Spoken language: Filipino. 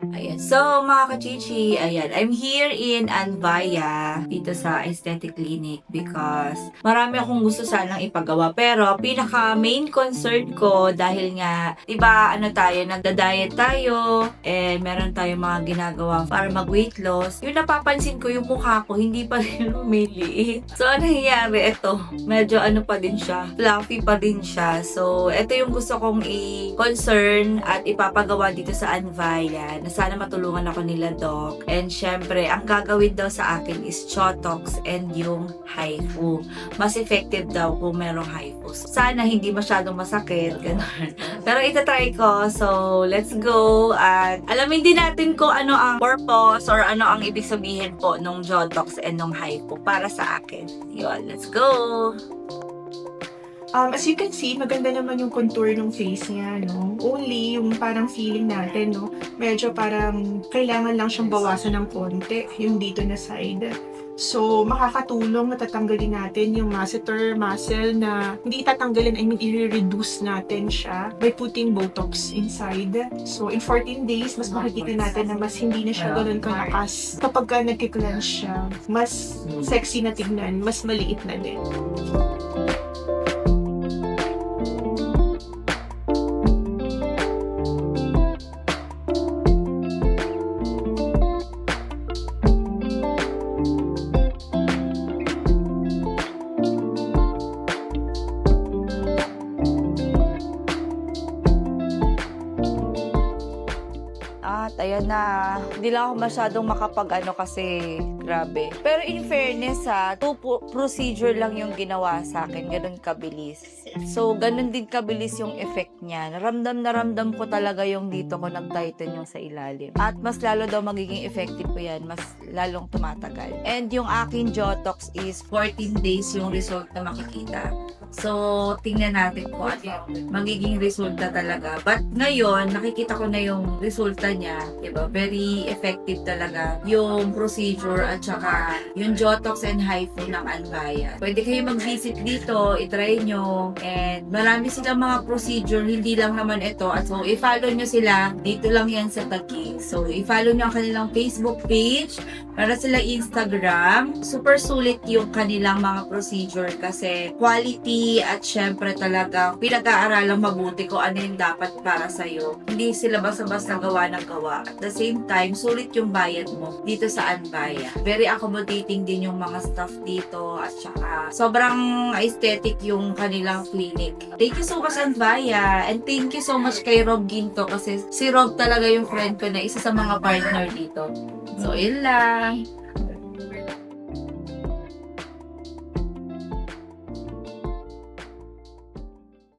Ayan. So, mga kachichi, ayan, I'm here in Anvaya, dito sa Aesthetic Clinic because marami akong gusto sanang ipagawa. Pero, pinaka main concern ko dahil nga, diba, ano tayo, nagda-diet tayo, and meron tayong mga ginagawa para mag-weight loss. Yung napapansin ko, yung mukha ko, hindi pa rin lumiliit. So, ano nangyayari? Ito, medyo ano pa din siya, fluffy pa din siya. So, ito yung gusto kong i-concern at ipapagawa dito sa Anvaya na sana matulungan ako nila, Doc. And syempre, ang gagawin daw sa akin is Chotox and yung HIFU. Mas effective daw kung merong HIFU. Sana hindi masyadong masakit, ganun. Pero itatry ko. So, let's go. At alamin din natin kung ano ang purpose or ano ang ibig sabihin po nung Chotox and nung HIFU para sa akin. Yun, let's go! As you can see, maganda naman yung contour ng face niya, no? Only yung parang feeling natin, no? Medyo parang kailangan lang siyang bawasan ng konti, yung dito na side. So, makakatulong na tatanggalin natin yung masseter muscle na hindi tatanggalin, I mean, i-reduce natin siya by putting Botox inside. So, in 14 days, mas makikita natin na mas hindi na siya ganun kalakas. Kapag ka nagkiklench siya, mas sexy na tignan, mas maliit na din. At ayan na, hindi lang ako masyadong makapag-ano kasi grabe. Pero in fairness procedure lang yung ginawa sa akin, ganun kabilis. So, ganun din kabilis yung effect niya. Na ramdam ko talaga yung dito ko nag-tighten yung sa ilalim. At mas lalo daw magiging effective po yan, mas lalong tumatagal. And yung akin Jotox is 14 days yung result na makikita. So, tingnan natin kung ano yung magiging resulta talaga. But ngayon, nakikita ko na yung resulta niya, diba? Very effective talaga yung procedure at saka yung Jotox and HIFU ng Anvaya. Pwede kayo mag-visit dito, itry nyo, and marami silang mga procedure, hindi lang naman ito. At so, i-follow nyo sila, dito lang yan sa Taguig. So, i-follow nyo ang kanilang Facebook page, para sila Instagram. Super sulit yung kanilang mga procedure kasi quality at syempre talaga pinag-aaralang mabuti kung ano yung dapat para sa'yo. Hindi sila basta-basta gawa ng gawa. At the same time, sulit yung bayad mo dito sa Anvaya. Very accommodating din yung mga staff dito at saka sobrang aesthetic yung kanilang clinic. Thank you so much Anvaya and thank you so much kay Rob Ginto kasi si Rob talaga yung friend ko na isa sa mga partner dito. So, yun lang.